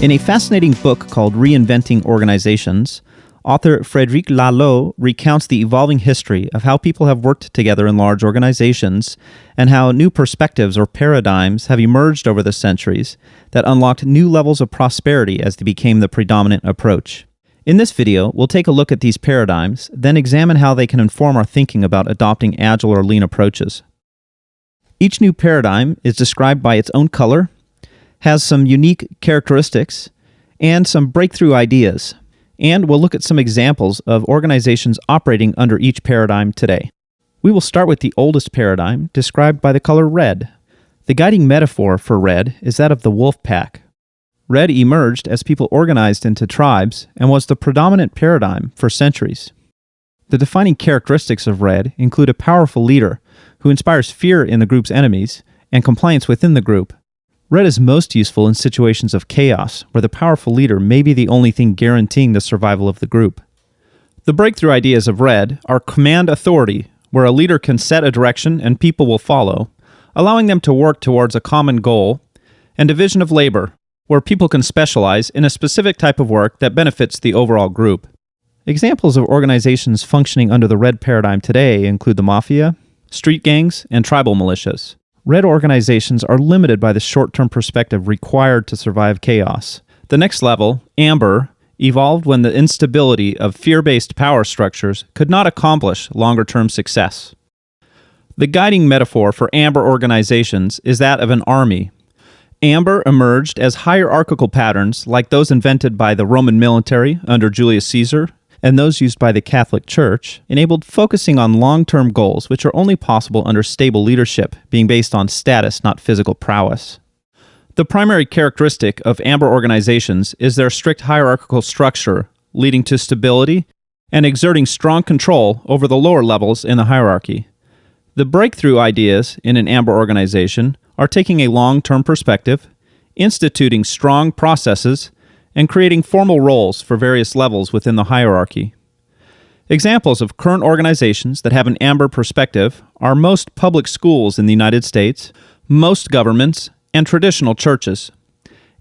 In a fascinating book called Reinventing Organizations, author Frédéric Laloux recounts the evolving history of how people have worked together in large organizations and how new perspectives or paradigms have emerged over the centuries that unlocked new levels of prosperity as they became the predominant approach. In this video, we'll take a look at these paradigms, then examine how they can inform our thinking about adopting agile or lean approaches. Each new paradigm is described by its own color, has some unique characteristics, and some breakthrough ideas. And we'll look at some examples of organizations operating under each paradigm today. We will start with the oldest paradigm, described by the color red. The guiding metaphor for red is that of the wolf pack. Red emerged as people organized into tribes and was the predominant paradigm for centuries. The defining characteristics of red include a powerful leader who inspires fear in the group's enemies and compliance within the group. Red is most useful in situations of chaos, where the powerful leader may be the only thing guaranteeing the survival of the group. The breakthrough ideas of red are command authority, where a leader can set a direction and people will follow, allowing them to work towards a common goal, and division of labor, where people can specialize in a specific type of work that benefits the overall group. Examples of organizations functioning under the red paradigm today include the mafia, street gangs, and tribal militias. Red organizations are limited by the short-term perspective required to survive chaos. The next level, amber, evolved when the instability of fear-based power structures could not accomplish longer-term success. The guiding metaphor for amber organizations is that of an army. Amber emerged as hierarchical patterns like those invented by the Roman military under Julius Caesar, and those used by the Catholic Church, enabled focusing on long-term goals which are only possible under stable leadership, being based on status, not physical prowess. The primary characteristic of amber organizations is their strict hierarchical structure, leading to stability and exerting strong control over the lower levels in the hierarchy. The breakthrough ideas in an amber organization are taking a long-term perspective, instituting strong processes, and creating formal roles for various levels within the hierarchy. Examples of current organizations that have an amber perspective are most public schools in the United States, most governments, and traditional churches.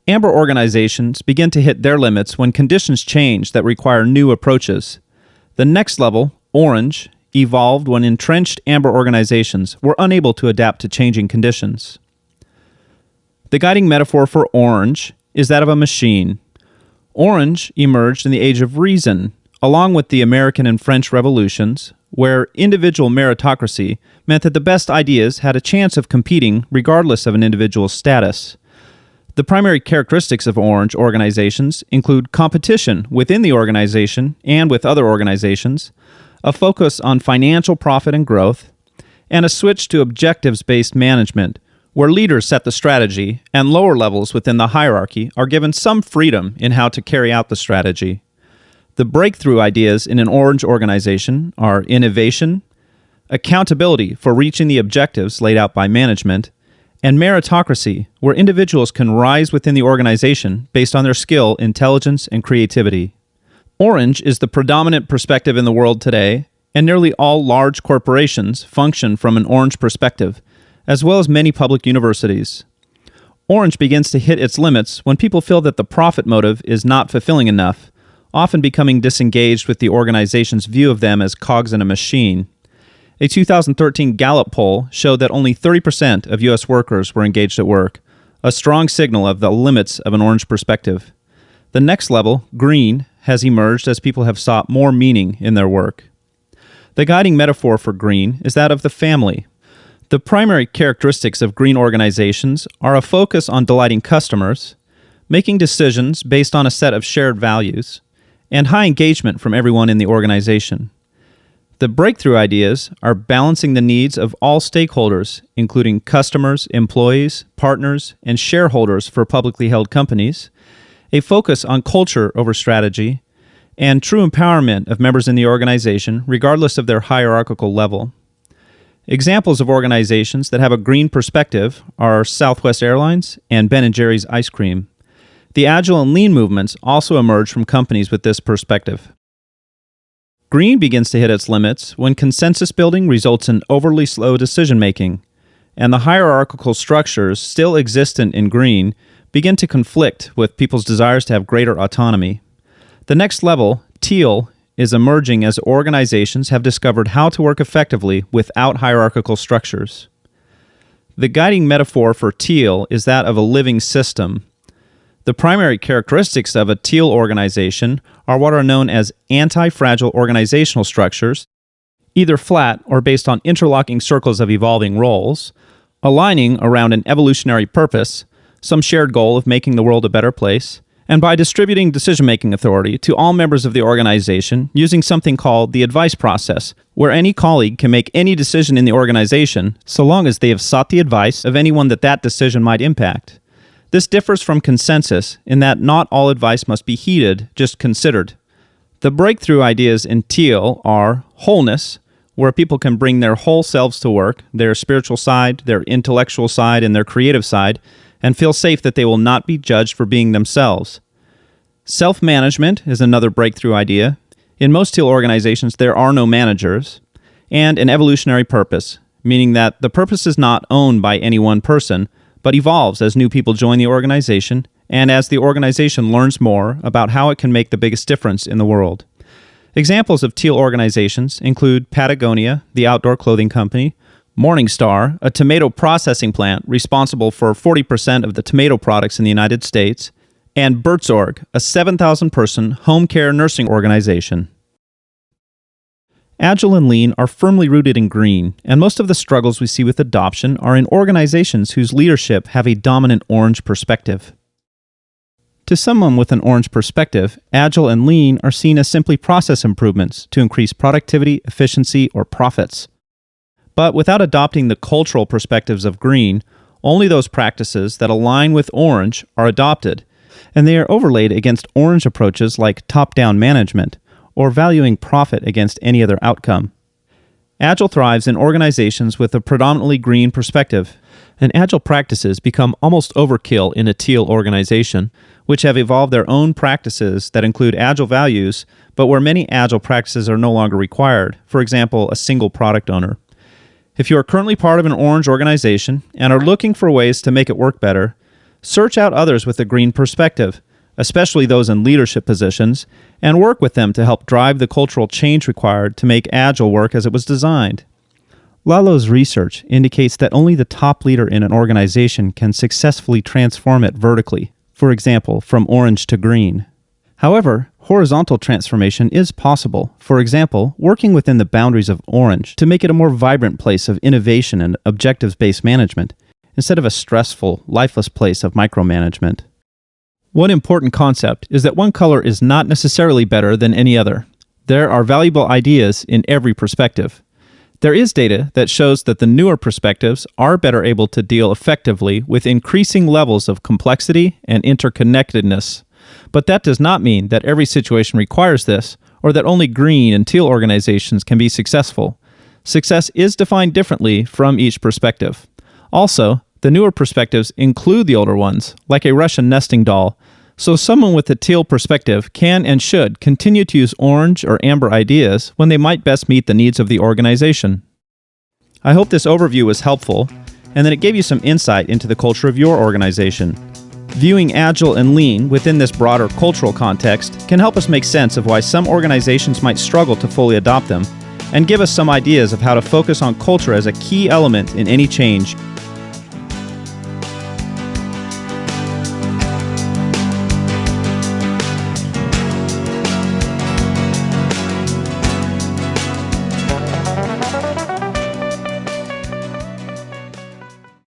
Amber organizations begin to hit their limits when conditions change that require new approaches. The next level, orange, evolved when entrenched amber organizations were unable to adapt to changing conditions. The guiding metaphor for orange is that of a machine. Orange emerged in the Age of Reason, along with the American and French revolutions, where individual meritocracy meant that the best ideas had a chance of competing regardless of an individual's status. The primary characteristics of orange organizations include competition within the organization and with other organizations, a focus on financial profit and growth, and a switch to objectives-based management, where leaders set the strategy and lower levels within the hierarchy are given some freedom in how to carry out the strategy. The breakthrough ideas in an orange organization are innovation, accountability for reaching the objectives laid out by management, and meritocracy, where individuals can rise within the organization based on their skill, intelligence, and creativity. Orange is the predominant perspective in the world today, and nearly all large corporations function from an orange perspective, as well as many public universities. Orange begins to hit its limits when people feel that the profit motive is not fulfilling enough, often becoming disengaged with the organization's view of them as cogs in a machine. A 2013 Gallup poll showed that only 30% of U.S. workers were engaged at work, a strong signal of the limits of an orange perspective. The next level, green, has emerged as people have sought more meaning in their work. The guiding metaphor for green is that of the family. The primary characteristics of green organizations are a focus on delighting customers, making decisions based on a set of shared values, and high engagement from everyone in the organization. The breakthrough ideas are balancing the needs of all stakeholders, including customers, employees, partners, and shareholders for publicly held companies, a focus on culture over strategy, and true empowerment of members in the organization regardless of their hierarchical level. Examples of organizations that have a green perspective are Southwest Airlines and Ben & Jerry's ice cream. The Agile and Lean movements also emerge from companies with this perspective. Green begins to hit its limits when consensus building results in overly slow decision-making, and the hierarchical structures still existent in green begin to conflict with people's desires to have greater autonomy. The next level, teal, is emerging as organizations have discovered how to work effectively without hierarchical structures. The guiding metaphor for teal is that of a living system. The primary characteristics of a teal organization are what are known as anti-fragile organizational structures, either flat or based on interlocking circles of evolving roles, aligning around an evolutionary purpose, some shared goal of making the world a better place, and by distributing decision-making authority to all members of the organization using something called the advice process, where any colleague can make any decision in the organization so long as they have sought the advice of anyone that decision might impact. This differs from consensus in that not all advice must be heeded, just considered. The breakthrough ideas in teal are wholeness, where people can bring their whole selves to work, their spiritual side, their intellectual side, and their creative side, and feel safe that they will not be judged for being themselves. Self-management is another breakthrough idea. In most teal organizations, there are no managers. And an evolutionary purpose, meaning that the purpose is not owned by any one person, but evolves as new people join the organization and as the organization learns more about how it can make the biggest difference in the world. Examples of teal organizations include Patagonia, the outdoor clothing company, Morningstar, a tomato processing plant responsible for 40% of the tomato products in the United States, and Bertzorg, a 7,000-person home care nursing organization. Agile and Lean are firmly rooted in green, and most of the struggles we see with adoption are in organizations whose leadership have a dominant orange perspective. To someone with an orange perspective, Agile and Lean are seen as simply process improvements to increase productivity, efficiency, or profits. But without adopting the cultural perspectives of green, only those practices that align with orange are adopted, and they are overlaid against orange approaches like top-down management, or valuing profit against any other outcome. Agile thrives in organizations with a predominantly green perspective, and Agile practices become almost overkill in a teal organization, which have evolved their own practices that include Agile values, but where many Agile practices are no longer required, for example, a single product owner. If you are currently part of an orange organization and are looking for ways to make it work better, search out others with a green perspective, especially those in leadership positions, and work with them to help drive the cultural change required to make Agile work as it was designed. Laloux's research indicates that only the top leader in an organization can successfully transform it vertically, for example, from orange to green. However, horizontal transformation is possible, for example, working within the boundaries of orange to make it a more vibrant place of innovation and objectives-based management, instead of a stressful, lifeless place of micromanagement. One important concept is that one color is not necessarily better than any other. There are valuable ideas in every perspective. There is data that shows that the newer perspectives are better able to deal effectively with increasing levels of complexity and interconnectedness. But that does not mean that every situation requires this, or that only green and teal organizations can be successful. Success is defined differently from each perspective. Also, the newer perspectives include the older ones, like a Russian nesting doll, so someone with a teal perspective can and should continue to use orange or amber ideas when they might best meet the needs of the organization. I hope this overview was helpful, and that it gave you some insight into the culture of your organization. Viewing Agile and Lean within this broader cultural context can help us make sense of why some organizations might struggle to fully adopt them, and give us some ideas of how to focus on culture as a key element in any change